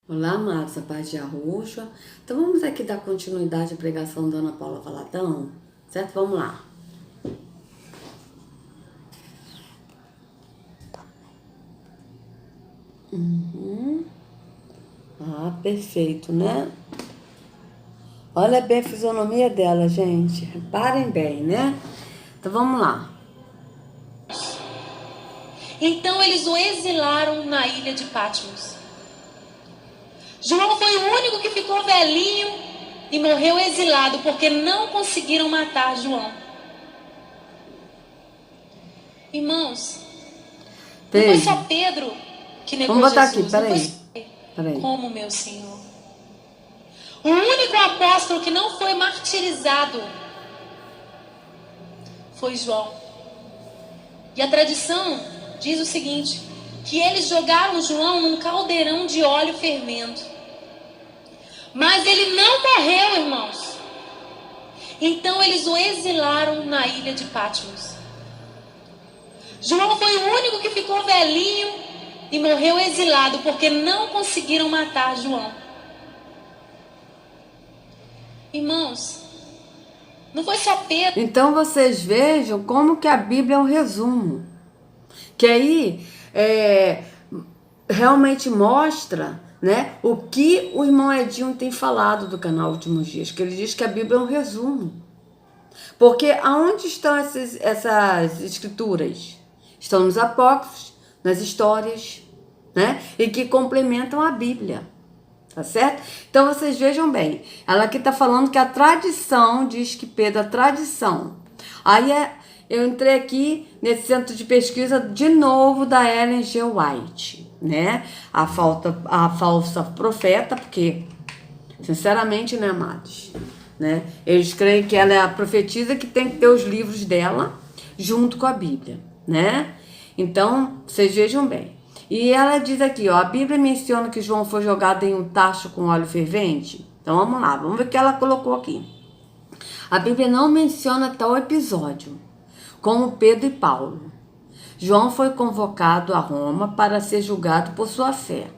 Olá, amados, a paz de Arruxa. Então vamos aqui dar continuidade à pregação da Ana Paula Valadão, certo? Vamos lá. Perfeito, né? Olha bem a fisionomia dela, gente. Reparem bem, né? Então vamos lá. Então eles o exilaram na ilha de Patmos. João foi o único que ficou velhinho e morreu exilado porque não conseguiram matar João. Irmãos, não foi só Pedro que negou Vamos botar Jesus. aqui, peraí. Como meu Senhor. O único apóstolo que não foi martirizado foi João. E a tradição diz o seguinte, que eles jogaram João num caldeirão de óleo fervendo. Mas ele não morreu, irmãos. Então eles o exilaram na ilha de Patmos. João foi o único que ficou velhinho e morreu exilado porque não conseguiram matar João. Irmãos, não foi só Pedro. Então vocês vejam como que a Bíblia é um resumo. Que aí realmente mostra, né, o que o irmão Edinho tem falado do canal Últimos Dias. Que ele diz que a Bíblia é um resumo. Porque aonde estão essas escrituras? Estão nos apócrifos, nas histórias, né? E que complementam a Bíblia. Tá certo? Então vocês vejam bem. Ela aqui tá falando que a tradição, diz que Pedro, a tradição. Aí eu entrei aqui nesse centro de pesquisa de novo da Ellen G. White, né? A falsa profeta, porque, sinceramente, né, amados? Né? Eles creem que ela é a profetisa que tem que ter os livros dela junto com a Bíblia, né? Então, vocês vejam bem. E ela diz aqui, ó, a Bíblia menciona que João foi jogado em um tacho com óleo fervente. Então, vamos lá, vamos ver o que ela colocou aqui. A Bíblia não menciona tal episódio, como Pedro e Paulo. João foi convocado a Roma para ser julgado por sua fé.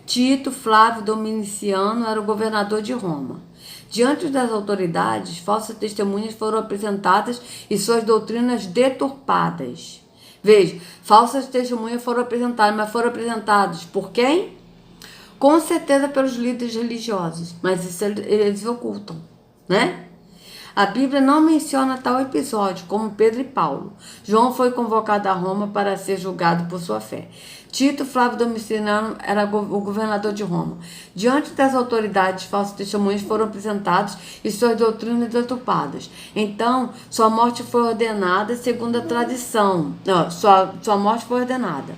Tito Flávio Dominiciano era o governador de Roma. Diante das autoridades, falsas testemunhas foram apresentadas e suas doutrinas deturpadas. Veja, falsas testemunhas foram apresentadas, mas foram apresentadas por quem? Com certeza pelos líderes religiosos, mas isso eles ocultam, né? A Bíblia não menciona tal episódio, como Pedro e Paulo. João foi convocado a Roma para ser julgado por sua fé. Tito Flávio Domiciano era o governador de Roma. Diante das autoridades, falsos testemunhos foram apresentados e suas doutrinas deturpadas. Então, sua morte foi ordenada segundo a tradição. Não, sua morte foi ordenada.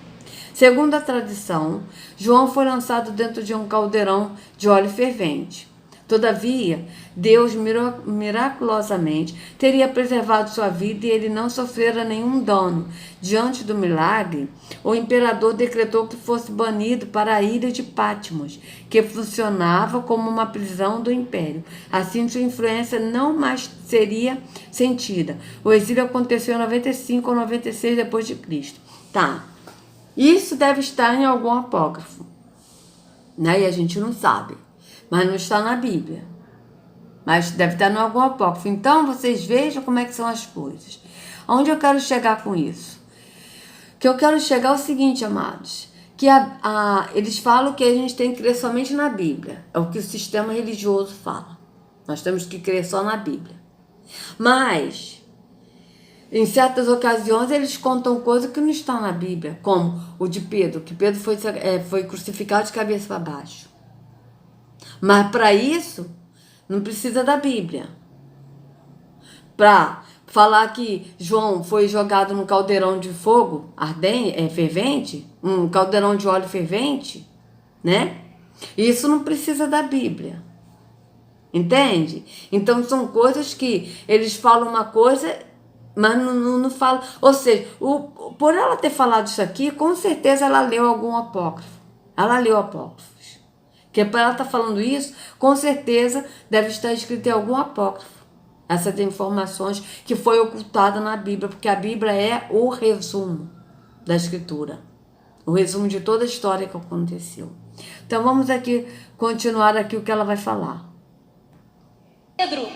Segundo a tradição, João foi lançado dentro de um caldeirão de óleo fervente. Todavia, Deus miraculosamente teria preservado sua vida e ele não sofrera nenhum dano. Diante do milagre, o imperador decretou que fosse banido para a ilha de Patmos, que funcionava como uma prisão do império. Assim, sua influência não mais seria sentida. O exílio aconteceu em 95 ou 96 depois de Cristo. Tá. Isso deve estar em algum apócrifo, né? E a gente não sabe. Mas não está na Bíblia. Mas deve estar em algum apócrifo. Então, vocês vejam como é que são as coisas. Onde eu quero chegar com isso? Que eu quero chegar é o seguinte, amados. Que eles falam que a gente tem que crer somente na Bíblia. É o que o sistema religioso fala. Nós temos que crer só na Bíblia. Mas, em certas ocasiões, eles contam coisas que não estão na Bíblia. Como o de Pedro. Que Pedro foi crucificado de cabeça para baixo. Mas para isso, não precisa da Bíblia. Para falar que João foi jogado num caldeirão de fogo fervente, um caldeirão de óleo fervente, né? Isso não precisa da Bíblia. Entende? Então são coisas que eles falam uma coisa, mas não falam. Ou seja, por ela ter falado isso aqui, com certeza ela leu algum apócrifo. Ela leu apócrifos. Que para ela estar falando isso, com certeza deve estar escrito em algum apócrifo. Essas informações que foi ocultada na Bíblia, porque a Bíblia é o resumo da Escritura. O resumo de toda a história que aconteceu. Então vamos aqui continuar aqui o que ela vai falar. Pedro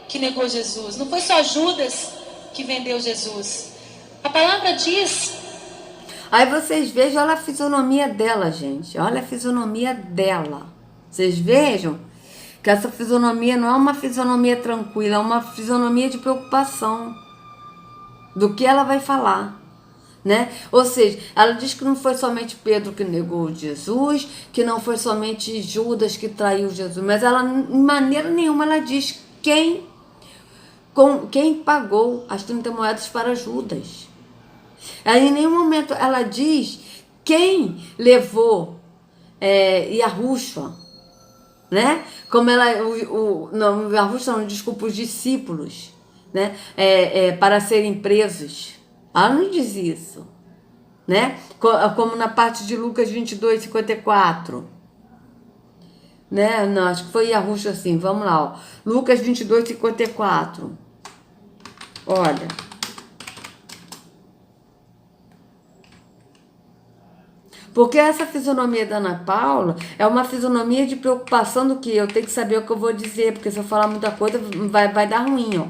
que negou Jesus, não foi só Judas que vendeu Jesus. A palavra diz. Aí vocês vejam, olha a fisionomia dela, gente. Olha a fisionomia dela. Vocês vejam que essa fisionomia não é uma fisionomia tranquila, é uma fisionomia de preocupação do que ela vai falar, né? Ou seja, ela diz que não foi somente Pedro que negou Jesus, que não foi somente Judas que traiu Jesus, mas ela, de maneira nenhuma, ela diz quem pagou as 30 moedas para Judas. Aí, em nenhum momento ela diz quem levou Yahushua, né? Como ela, não, Yahushua não, desculpa, os discípulos, né? Para serem presos. Ela não diz isso, né? Como na parte de Lucas 22, 54. Né? Não, acho que foi Yahushua assim, vamos lá, ó. Lucas 22, 54. Olha. Porque essa fisionomia da Ana Paula é uma fisionomia de preocupação do que eu tenho que saber o que eu vou dizer, porque se eu falar muita coisa vai dar ruim, ó.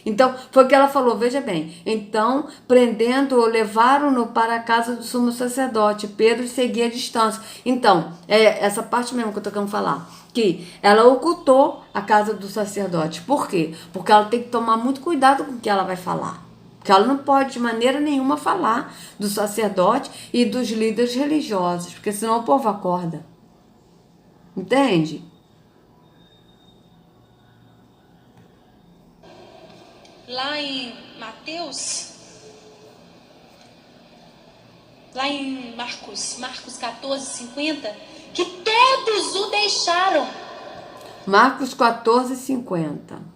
Então, foi o que ela falou, veja bem. Então, prendendo-o, levaram-no para a casa do sumo sacerdote. Pedro seguia a distância. Então, essa parte mesmo que eu tô querendo falar. Que ela ocultou a casa do sacerdote. Por quê? Porque ela tem que tomar muito cuidado com o que ela vai falar. Porque ela não pode de maneira nenhuma falar do sacerdote e dos líderes religiosos, porque senão o povo acorda. Entende? Lá em Mateus, lá em Marcos 14, 50, que todos o deixaram. Marcos 14, 50.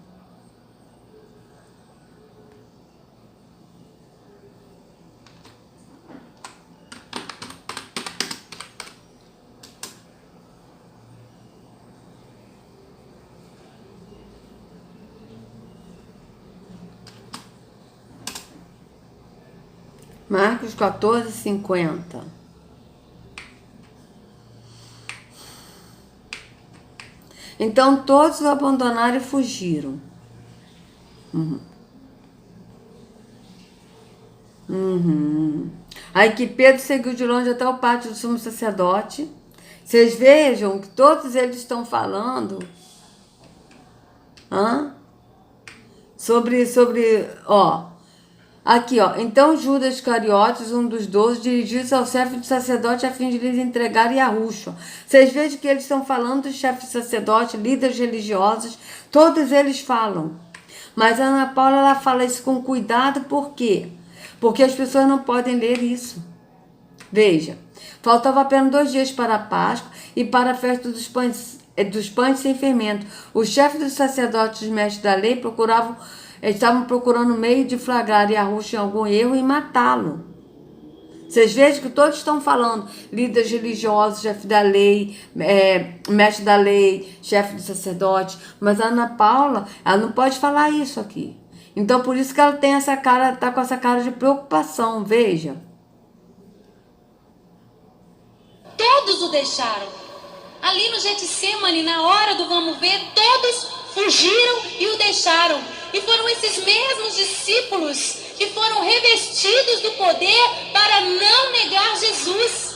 Marcos 14, 50. Então todos o abandonaram e fugiram. Aí que Pedro seguiu de longe até o pátio do sumo sacerdote. Vocês vejam que todos eles estão falando sobre, ó. Aqui, ó. Então Judas Iscariotes, um dos 12, dirigiu-se ao chefe do sacerdote a fim de lhes entregar Yahushua. Vocês vejam que eles estão falando dos chefes de sacerdote, líderes religiosos, todos eles falam. Mas a Ana Paula, ela fala isso com cuidado, por quê? Porque as pessoas não podem ler isso. Veja, faltava apenas 2 dias para a Páscoa e para a festa dos pães sem fermento. Os chefes dos sacerdotes e os mestres da lei estavam procurando meio de flagrar Yahushua em algum erro e matá-lo. Vocês vejam que todos estão falando, líderes religiosos, chefe da lei, mestre da lei, chefe do sacerdote, mas a Ana Paula, ela não pode falar isso aqui. Então, por isso que ela tem essa cara, tá com essa cara de preocupação, veja. Todos o deixaram. Ali no Getsemane, na hora do vamos ver, todos fugiram e o deixaram. E foram esses mesmos discípulos que foram revestidos do poder para não negar Jesus.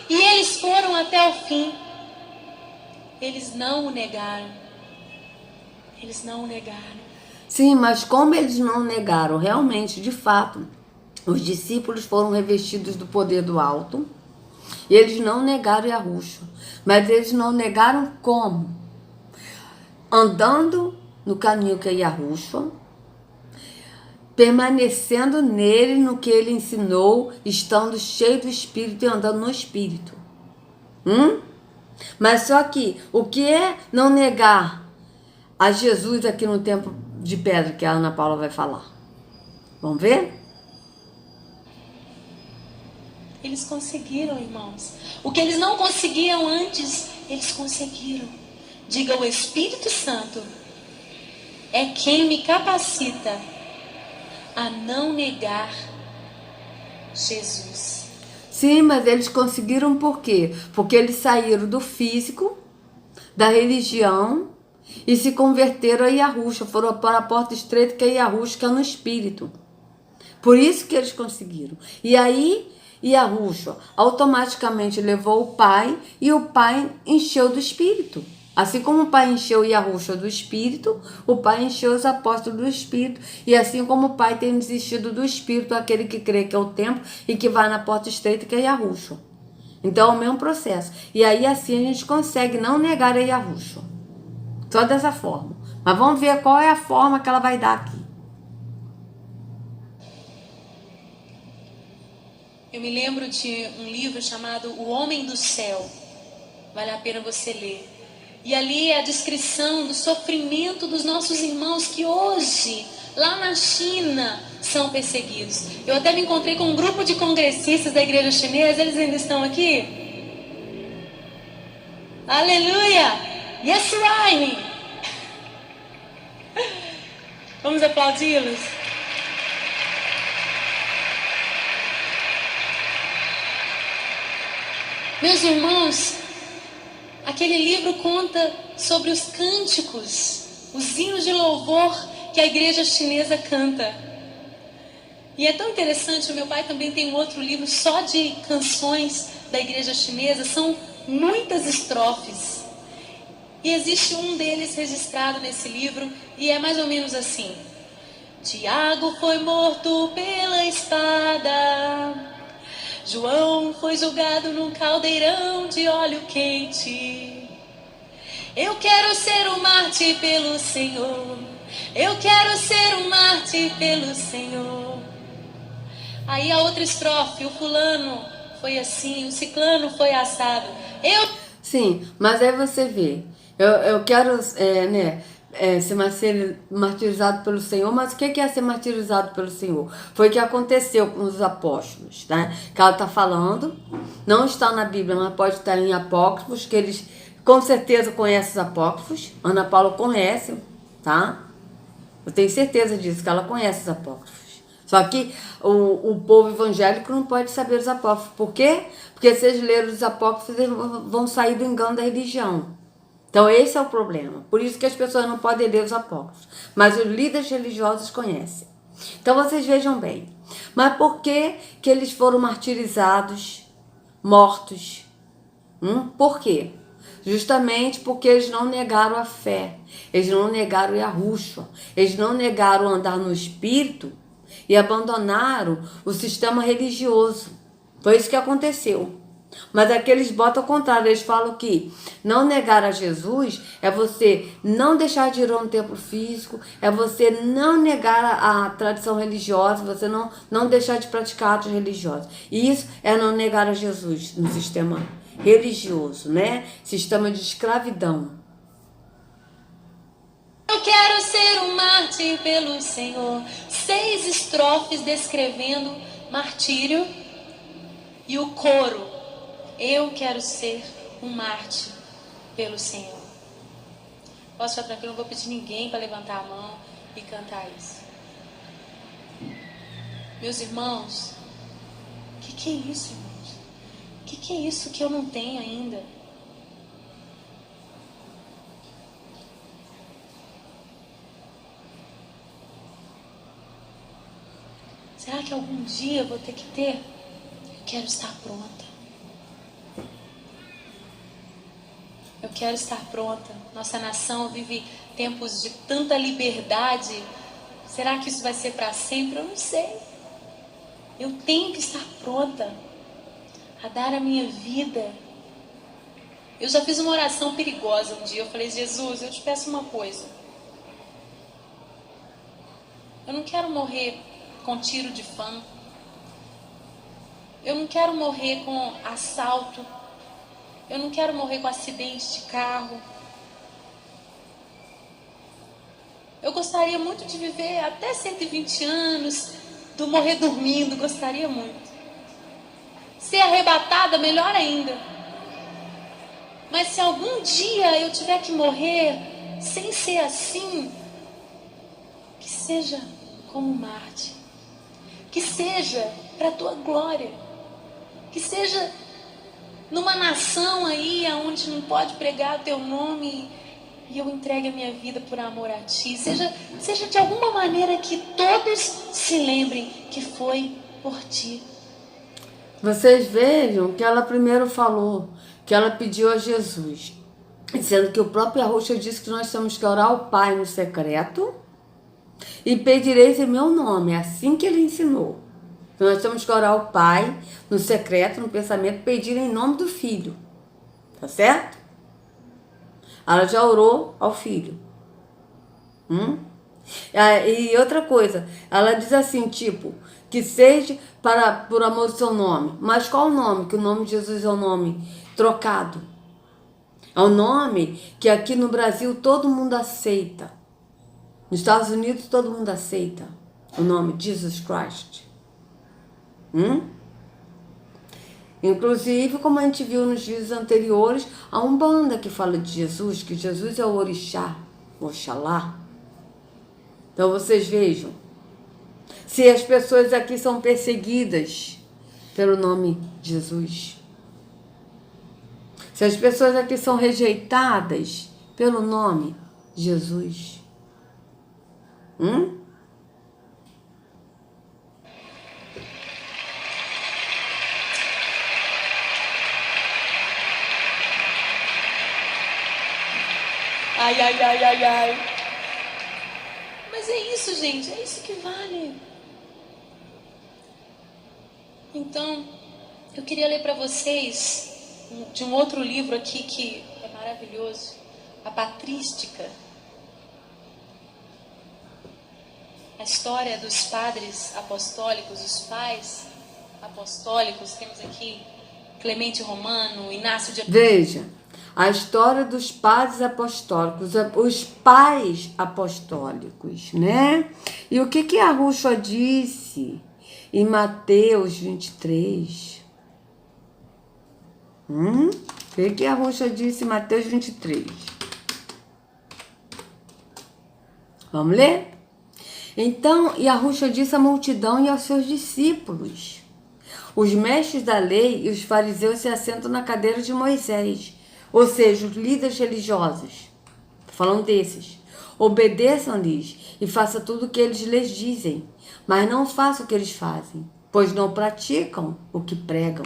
E eles foram até o fim. Eles não o negaram. Eles não o negaram. Sim, mas como eles não negaram, realmente, de fato, os discípulos foram revestidos do poder do alto e eles não negaram Yahushua. Mas eles não negaram como? Andando no caminho que é Yahushua, permanecendo nele, no que ele ensinou, estando cheio do Espírito e andando no Espírito. Mas só que, o que é não negar a Jesus aqui no tempo de pedra, que a Ana Paula vai falar? Vamos ver? Eles conseguiram, irmãos. O que eles não conseguiam antes, eles conseguiram. Diga, o Espírito Santo é quem me capacita a não negar Jesus. Sim, mas eles conseguiram por quê? Porque eles saíram do físico, da religião, e se converteram a Yahushua, foram para a porta estreita que é Yahushua, que é no espírito. Por isso que eles conseguiram. E aí, Yahushua automaticamente levou o pai, e o pai encheu do espírito. Assim como o pai encheu Yahushua do espírito, o pai encheu os apóstolos do espírito. E assim como o pai tem desistido do espírito, aquele que crê que é o templo e que vai na porta estreita, que é Yahushua. Então é o mesmo processo. E aí assim a gente consegue não negar a Yahushua. Só dessa forma. Mas vamos ver qual é a forma que ela vai dar aqui. Eu me lembro de um livro chamado O Homem do Céu. Vale a pena você ler. E ali é a descrição do sofrimento dos nossos irmãos que hoje, lá na China, são perseguidos. Eu até me encontrei com um grupo de congressistas da igreja chinesa. Eles ainda estão aqui? Aleluia! Yes, Ryan! Vamos aplaudi-los? Meus irmãos, aquele livro conta sobre os cânticos, os hinos de louvor que a igreja chinesa canta. E é tão interessante, o meu pai também tem um outro livro só de canções da igreja chinesa, são muitas estrofes. E existe um deles registrado nesse livro, e é mais ou menos assim: Tiago foi morto pela espada, João foi julgado num caldeirão de óleo quente. Eu quero ser um mártir pelo Senhor, eu quero ser um mártir pelo Senhor. Aí a outra estrofe: o fulano foi assim, o ciclano foi assado. Sim, mas aí você vê, eu quero ser martirizado pelo Senhor, mas o que é ser martirizado pelo Senhor? Foi o que aconteceu com os apóstolos, né? Que ela está falando, não está na Bíblia, mas pode estar em apócrifos, que eles com certeza conhecem os apócrifos. Ana Paula conhece, tá? Eu tenho certeza disso, que ela conhece os apócrifos. Só que o povo evangélico não pode saber os apócrifos. Por quê? Porque se eles lerem os apócrifos, eles vão sair do engano da religião. Então esse é o problema. Por isso que as pessoas não podem ler os apócrifos. Mas os líderes religiosos conhecem. Então vocês vejam bem. Mas por que que eles foram martirizados, mortos? Por quê? Justamente porque eles não negaram a fé. Eles não negaram Yahushua. Eles não negaram andar no espírito e abandonaram o sistema religioso. Foi isso que aconteceu. Mas aqui eles botam ao contrário, eles falam que não negar a Jesus é você não deixar de ir a um templo físico, é você não negar a tradição religiosa, você não deixar de praticar atos religiosos. E isso é não negar a Jesus no sistema religioso, né? Sistema de escravidão. Eu quero ser um mártir pelo Senhor. 6 estrofes descrevendo martírio e o coro: eu quero ser um mártir pelo Senhor. Posso ficar tranquilo, não vou pedir ninguém para levantar a mão e cantar isso. Meus irmãos, o que é isso, irmãos? O que é isso que eu não tenho ainda? Será que algum dia eu vou ter que ter? Eu quero estar pronta. Eu quero estar pronta. Nossa nação vive tempos de tanta liberdade. Será que isso vai ser para sempre? Eu não sei. Eu tenho que estar pronta a dar a minha vida. Eu já fiz uma oração perigosa um dia. Eu falei: Jesus, eu te peço uma coisa. Eu não quero morrer com tiro de fã. Eu não quero morrer com assalto. Eu não quero morrer com acidente de carro. Eu gostaria muito de viver até 120 anos, do morrer dormindo, gostaria muito. Ser arrebatada, melhor ainda. Mas se algum dia eu tiver que morrer sem ser assim, que seja como Marte. Que seja para a tua glória. que seja numa nação aí onde não pode pregar o teu nome e eu entregue a minha vida por amor a ti. Seja de alguma maneira que todos se lembrem que foi por ti. Vocês vejam que ela primeiro falou, que ela pediu a Jesus, dizendo que o próprio Arruxa disse que nós temos que orar ao Pai no secreto e pedireis em meu nome, é assim que ele ensinou. Nós temos que orar ao Pai no secreto, no pensamento, pedir em nome do Filho, tá certo? Ela já orou ao Filho. E outra coisa, ela diz assim, tipo, que seja por amor do seu nome. Mas qual o nome? Que o nome de Jesus é um nome trocado. É um nome que aqui no Brasil todo mundo aceita. Nos Estados Unidos todo mundo aceita o nome Jesus Christ. Inclusive, como a gente viu nos vídeos anteriores, há uma Umbanda que fala de Jesus, que Jesus é o Orixá, Oxalá. Então vocês vejam, se as pessoas aqui são perseguidas pelo nome Jesus, se as pessoas aqui são rejeitadas pelo nome Jesus, Ai, ai, ai, ai, ai. Mas é isso, gente, é isso que vale. Então, eu queria ler para vocês de um outro livro aqui que é maravilhoso, a Patrística. A história dos padres apostólicos, os pais apostólicos. Temos aqui Clemente Romano, Inácio de... Veja, a história dos padres apostólicos, os pais apostólicos, né? E o que a Arruxa disse em Mateus 23? O que a Arruxa disse em Mateus 23? Vamos ler? Então, e a Arruxa disse à multidão e aos seus discípulos: os mestres da lei e os fariseus se assentam na cadeira de Moisés, ou seja, os líderes religiosos. Estou falando desses. Obedeçam-lhes e façam tudo o que eles lhes dizem, mas não façam o que eles fazem, pois não praticam o que pregam.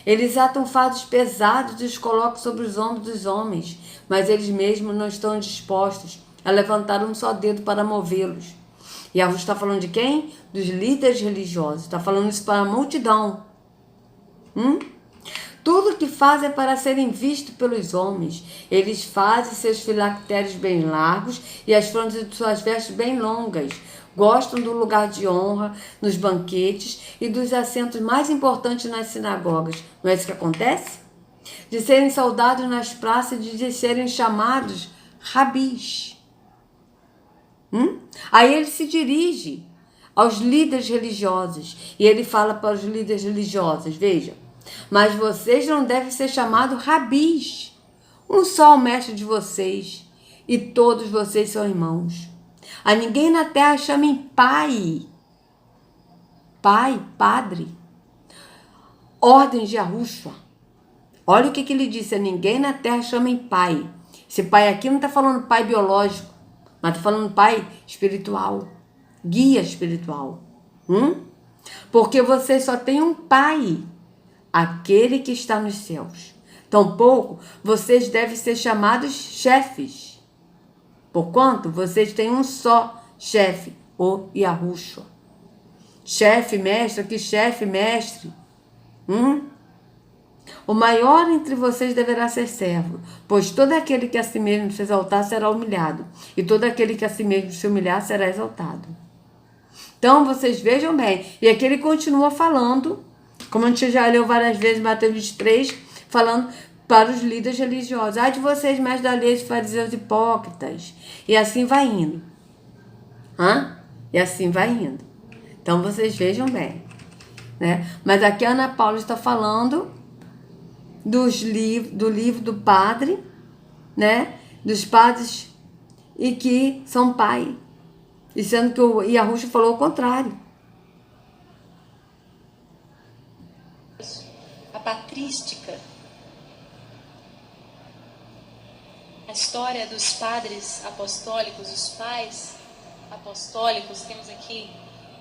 Eles atam fardos pesados e os colocam sobre os ombros dos homens, mas eles mesmos não estão dispostos a levantar um só dedo para movê-los. E a Arruxa está falando de quem? Dos líderes religiosos. Está falando isso para a multidão. Tudo que fazem é para serem vistos pelos homens. Eles fazem seus filactérios bem largos e as franjas de suas vestes bem longas. Gostam do lugar de honra nos banquetes e dos assentos mais importantes nas sinagogas. Não é isso que acontece? De serem saudados nas praças e de serem chamados rabis. Aí ele se dirige aos líderes religiosos e ele fala para os líderes religiosos, veja: mas vocês não devem ser chamados rabis. Um só é o mestre de vocês e todos vocês são irmãos. A ninguém na terra chamem pai, padre, ordem de Arruxa. Olha o que ele disse: a ninguém na terra chamem pai. Esse pai aqui não está falando pai biológico, mas está falando pai espiritual, guia espiritual. Porque vocês só têm um pai, aquele que está nos céus. Tampouco vocês devem ser chamados chefes, porquanto vocês têm um só chefe, o Yahushua. Chefe, mestre, que chefe, mestre. O maior entre vocês deverá ser servo, pois todo aquele que a si mesmo se exaltar será humilhado, e todo aquele que a si mesmo se humilhar será exaltado. Então, vocês vejam bem, e aqui ele continua falando, como a gente já leu várias vezes, Mateus 23, falando para os líderes religiosos: ai de vocês, mestres da lei, fariseus hipócritas, e assim vai indo. E assim vai indo. Então, vocês vejam bem, né? Mas aqui a Ana Paula está falando do livro do padre, né? Dos padres e que são pai. E sendo que o Arruxa falou o contrário. patrística. A história dos padres apostólicos, os pais apostólicos, temos aqui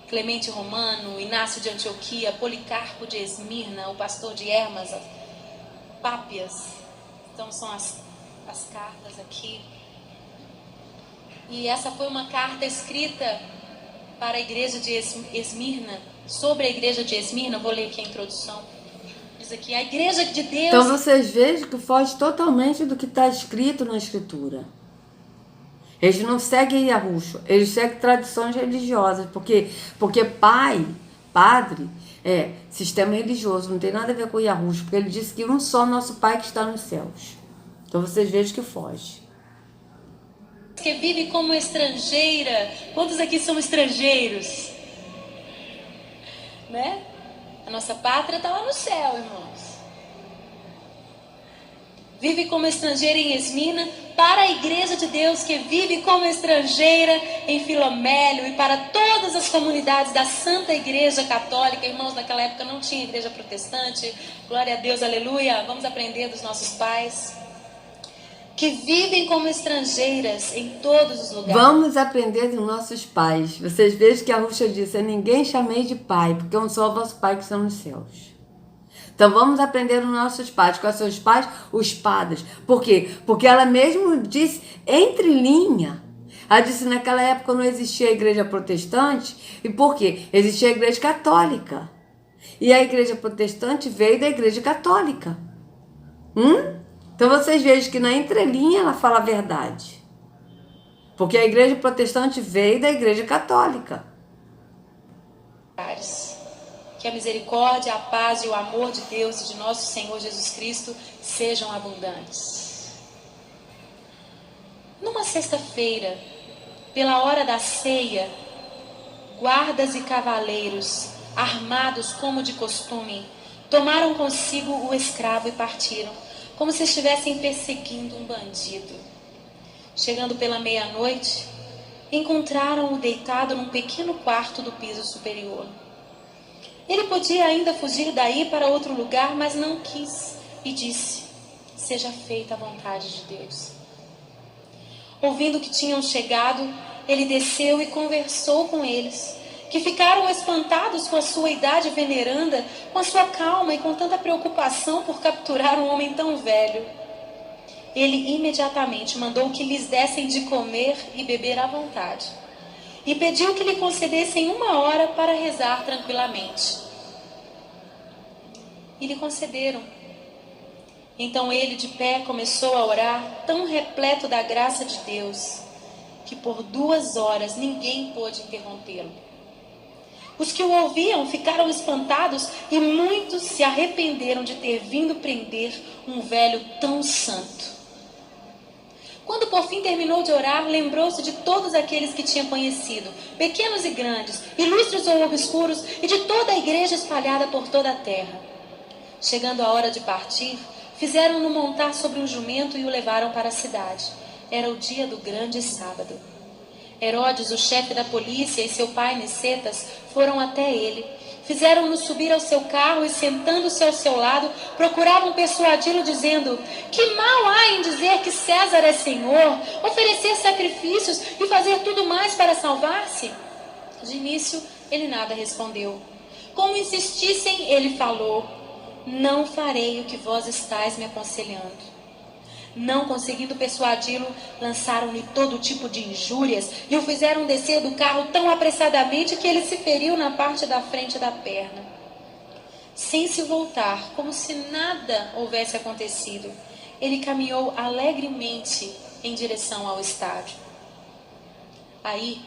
Clemente Romano, Inácio de Antioquia, Policarpo de Esmirna, o pastor de Hermas, Pápias. Então são as cartas aqui. E essa foi uma carta escrita para a igreja de Esmirna, sobre a igreja de Esmirna. Vou ler aqui a introdução. Diz aqui, a igreja de Deus... Então vocês vejam que foge totalmente do que está escrito na Escritura. Eles não seguem Yahushua, eles seguem tradições religiosas, porque padre, é sistema religioso, não tem nada a ver com Yahushua, porque ele disse que um só nosso Pai que está nos céus. Então vocês vejam que foge. Que vive como estrangeira. Quantos aqui são estrangeiros? Né? A nossa pátria está lá no céu, irmãos. Vive como estrangeira em Esmirna, para a igreja de Deus que vive como estrangeira em Filomélio e para todas as comunidades da Santa Igreja Católica. Irmãos, naquela época não tinha igreja protestante. Glória a Deus, aleluia. Vamos aprender dos nossos pais. Que vivem como estrangeiras em todos os lugares. Vamos aprender dos nossos pais. Vocês vejam que a Yahushua disse, a ninguém chamei de pai, porque um só é o vosso Pai que está nos céus. Então vamos aprender dos nossos pais. Quais são os pais? Os padres. Por quê? Porque ela mesmo disse, entre linha, ela disse naquela época não existia a igreja protestante. E por quê? Existia a igreja católica. E a igreja protestante veio da igreja católica. Então vocês vejam que na entrelinha ela fala a verdade. Porque a igreja protestante veio da igreja católica. Que a misericórdia, a paz e o amor de Deus e de nosso Senhor Jesus Cristo sejam abundantes. Numa sexta-feira, pela hora da ceia, guardas e cavaleiros, armados como de costume, tomaram consigo o escravo e partiram, como se estivessem perseguindo um bandido. Chegando pela meia-noite, encontraram-o deitado num pequeno quarto do piso superior. Ele podia ainda fugir daí para outro lugar, mas não quis e disse, seja feita a vontade de Deus. Ouvindo que tinham chegado, ele desceu e conversou com eles, que ficaram espantados com a sua idade veneranda, com a sua calma e com tanta preocupação por capturar um homem tão velho. Ele imediatamente mandou que lhes dessem de comer e beber à vontade, e pediu que lhe concedessem 1 hora para rezar tranquilamente. E lhe concederam. Então ele, de pé, começou a orar, tão repleto da graça de Deus, que por 2 horas ninguém pôde interrompê-lo. Os que o ouviam ficaram espantados e muitos se arrependeram de ter vindo prender um velho tão santo. Quando por fim terminou de orar, lembrou-se de todos aqueles que tinha conhecido, pequenos e grandes, ilustres ou obscuros, e de toda a igreja espalhada por toda a terra. Chegando a hora de partir, fizeram-no montar sobre um jumento e o levaram para a cidade. Era o dia do grande sábado. Herodes, o chefe da polícia, e seu pai Nicetas foram até ele. Fizeram-no subir ao seu carro e, sentando-se ao seu lado, procuravam persuadi-lo, dizendo: que mal há em dizer que César é senhor, oferecer sacrifícios e fazer tudo mais para salvar-se? De início, ele nada respondeu. Como insistissem, ele falou: não farei o que vós estáis me aconselhando. Não conseguindo persuadi-lo, lançaram-lhe todo tipo de injúrias e o fizeram descer do carro tão apressadamente que ele se feriu na parte da frente da perna. Sem se voltar, como se nada houvesse acontecido, ele caminhou alegremente em direção ao estádio. Aí,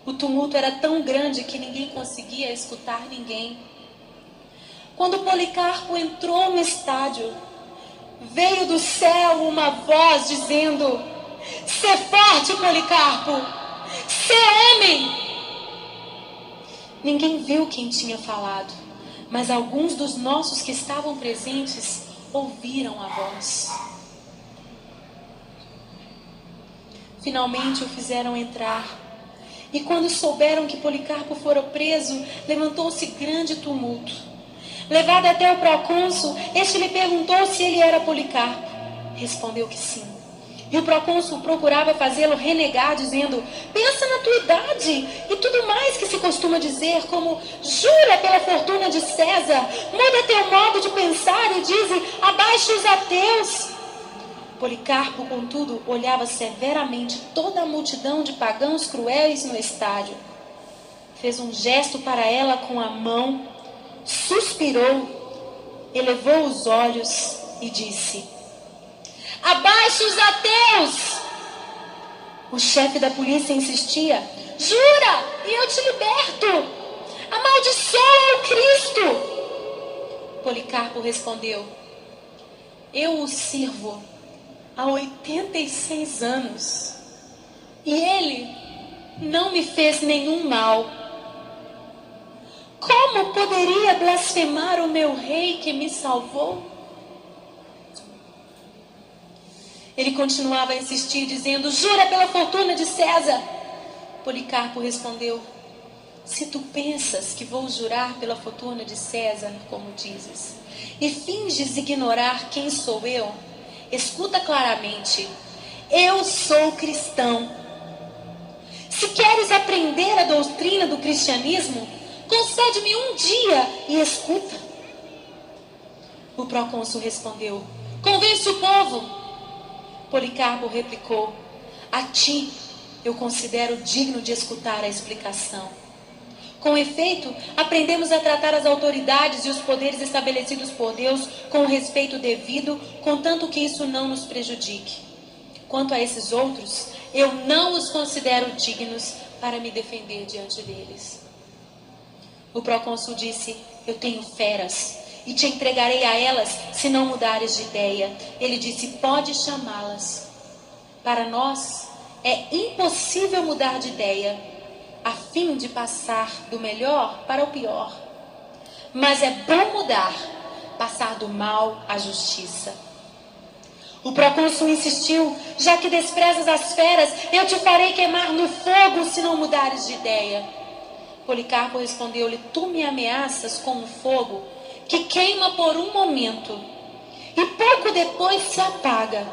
o tumulto era tão grande que ninguém conseguia escutar ninguém. Quando Policarpo entrou no estádio, veio do céu uma voz dizendo: sê forte, Policarpo, sê homem. Ninguém viu quem tinha falado, mas alguns dos nossos que estavam presentes ouviram a voz. Finalmente o fizeram entrar, e quando souberam que Policarpo fora preso, levantou-se grande tumulto. Levado até o procônsul, este lhe perguntou se ele era Policarpo. Respondeu que sim. E o procônsul procurava fazê-lo renegar, dizendo: pensa na tua idade e tudo mais que se costuma dizer, como: jura pela fortuna de César, muda teu modo de pensar e dize: abaixo os ateus. Policarpo, contudo, olhava severamente toda a multidão de pagãos cruéis no estádio. Fez um gesto para ela com a mão, suspirou, elevou os olhos e disse: abaixo os ateus! O chefe da polícia insistia: jura e eu te liberto! Amaldiçoa o Cristo! Policarpo respondeu: eu o sirvo há 86 anos e ele não me fez nenhum mal. Como poderia blasfemar o meu rei que me salvou? Ele continuava a insistir, dizendo: jura pela fortuna de César. Policarpo respondeu: se tu pensas que vou jurar pela fortuna de César, como dizes, e finges ignorar quem sou eu, escuta claramente: eu sou cristão. Se queres aprender a doutrina do cristianismo, concede-me um dia e escuta. O procônsul respondeu: convence o povo. Policarpo replicou: a ti eu considero digno de escutar a explicação. Com efeito, aprendemos a tratar as autoridades e os poderes estabelecidos por Deus com o respeito devido, contanto que isso não nos prejudique. Quanto a esses outros, eu não os considero dignos para me defender diante deles. O procônsul disse: eu tenho feras e te entregarei a elas se não mudares de ideia. Ele disse: pode chamá-las. Para nós é impossível mudar de ideia, a fim de passar do melhor para o pior. Mas é bom mudar, passar do mal à justiça. O procônsul insistiu: já que desprezas as feras, eu te farei queimar no fogo se não mudares de ideia. Policarpo respondeu-lhe: tu me ameaças com um fogo que queima por um momento e pouco depois se apaga.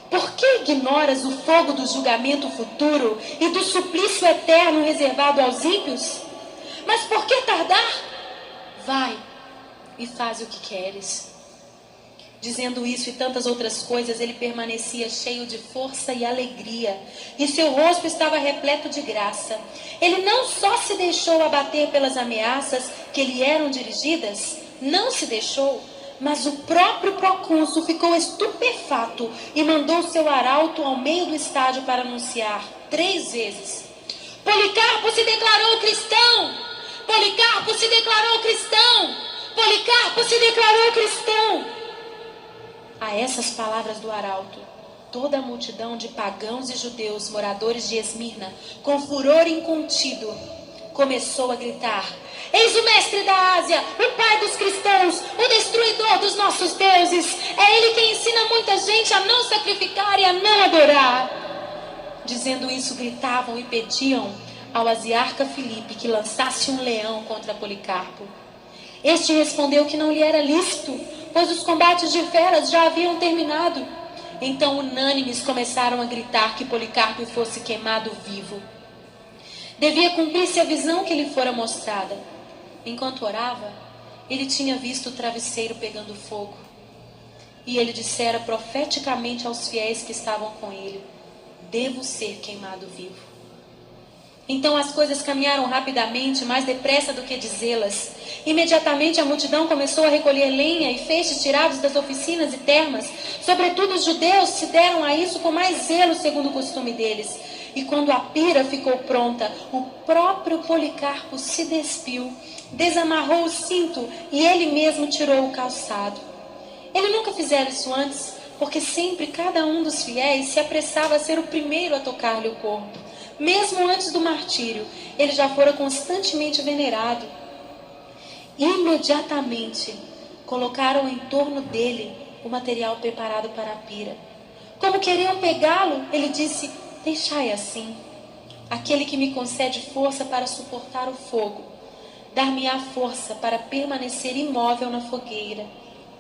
Por que ignoras o fogo do julgamento futuro e do suplício eterno reservado aos ímpios? Mas por que tardar? Vai e faz o que queres. Dizendo isso e tantas outras coisas, ele permanecia cheio de força e alegria, e seu rosto estava repleto de graça. Ele não só se deixou abater pelas ameaças que lhe eram dirigidas, não se deixou, mas o próprio procônsul ficou estupefato e mandou seu arauto ao meio do estádio para anunciar 3 vezes: Policarpo se declarou cristão! Policarpo se declarou cristão! Policarpo se declarou cristão! A essas palavras do arauto, toda a multidão de pagãos e judeus, moradores de Esmirna, com furor incontido, começou a gritar: eis o mestre da Ásia, o pai dos cristãos, o destruidor dos nossos deuses. É ele quem ensina muita gente a não sacrificar e a não adorar. Dizendo isso, gritavam e pediam ao asiarca Filipe que lançasse um leão contra Policarpo. Este respondeu que não lhe era lícito, pois os combates de feras já haviam terminado. Então, unânimes, começaram a gritar que Policarpo fosse queimado vivo. Devia cumprir-se a visão que lhe fora mostrada. Enquanto orava, ele tinha visto o travesseiro pegando fogo. E ele dissera profeticamente aos fiéis que estavam com ele: devo ser queimado vivo. Então as coisas caminharam rapidamente, mais depressa do que dizê-las. Imediatamente a multidão começou a recolher lenha e feixes tirados das oficinas e termas. Sobretudo os judeus se deram a isso com mais zelo, segundo o costume deles. E quando a pira ficou pronta, o próprio Policarpo se despiu, desamarrou o cinto e ele mesmo tirou o calçado. Ele nunca fizera isso antes, porque sempre cada um dos fiéis se apressava a ser o primeiro a tocar-lhe o corpo. Mesmo antes do martírio, ele já fora constantemente venerado. Imediatamente, colocaram em torno dele o material preparado para a pira. Como queriam pegá-lo, ele disse: deixai assim. Aquele que me concede força para suportar o fogo, dar-me-á força para permanecer imóvel na fogueira,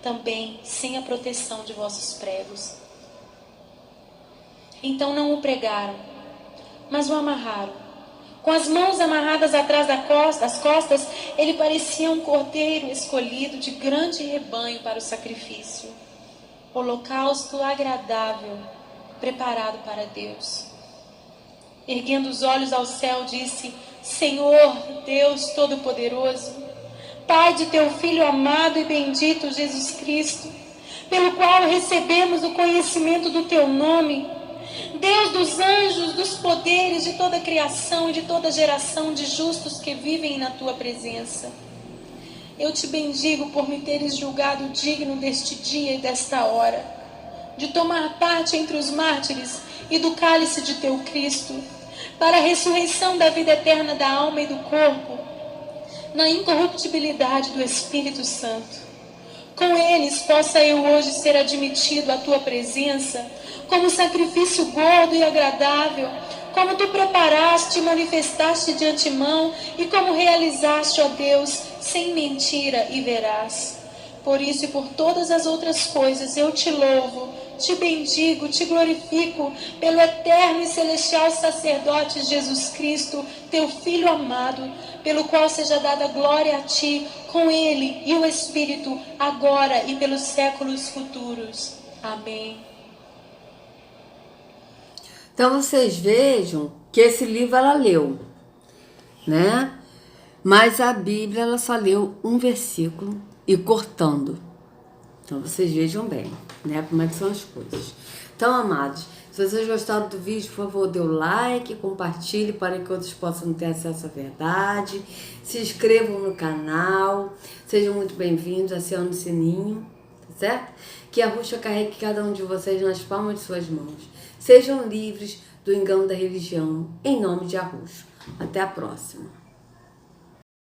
também sem a proteção de vossos pregos. Então não o pregaram, mas o amarraram. Com as mãos amarradas atrás das costas, ele parecia um cordeiro escolhido de grande rebanho para o sacrifício. Holocausto agradável, preparado para Deus. Erguendo os olhos ao céu, disse: Senhor, Deus Todo-Poderoso, Pai de teu Filho amado e bendito Jesus Cristo, pelo qual recebemos o conhecimento do teu nome, Deus dos anjos, dos poderes, de toda a criação e de toda geração de justos que vivem na tua presença. Eu te bendigo por me teres julgado digno deste dia e desta hora, de tomar parte entre os mártires e do cálice de teu Cristo, para a ressurreição da vida eterna da alma e do corpo, na incorruptibilidade do Espírito Santo. Com eles possa eu hoje ser admitido à tua presença como sacrifício gordo e agradável, como tu preparaste e manifestaste de antemão e como realizaste, ó Deus, sem mentira e veraz. Por isso e por todas as outras coisas eu te louvo, te bendigo, te glorifico pelo eterno e celestial sacerdote Jesus Cristo, teu Filho amado, pelo qual seja dada glória a ti, com ele e o Espírito, agora e pelos séculos futuros. Amém. Então vocês vejam que esse livro ela leu, né? Mas a Bíblia ela só leu um versículo e cortando. Então vocês vejam bem, né? Como é que são as coisas. Então, amados, se vocês gostaram do vídeo, por favor, dê o like, compartilhe para que outros possam ter acesso à verdade. Se inscrevam no canal. Sejam muito bem-vindos, acionem o sininho, tá certo? Que a Ruxa carregue cada um de vocês nas palmas de suas mãos. Sejam livres do engano da religião, em nome de Arruxo. Até a próxima.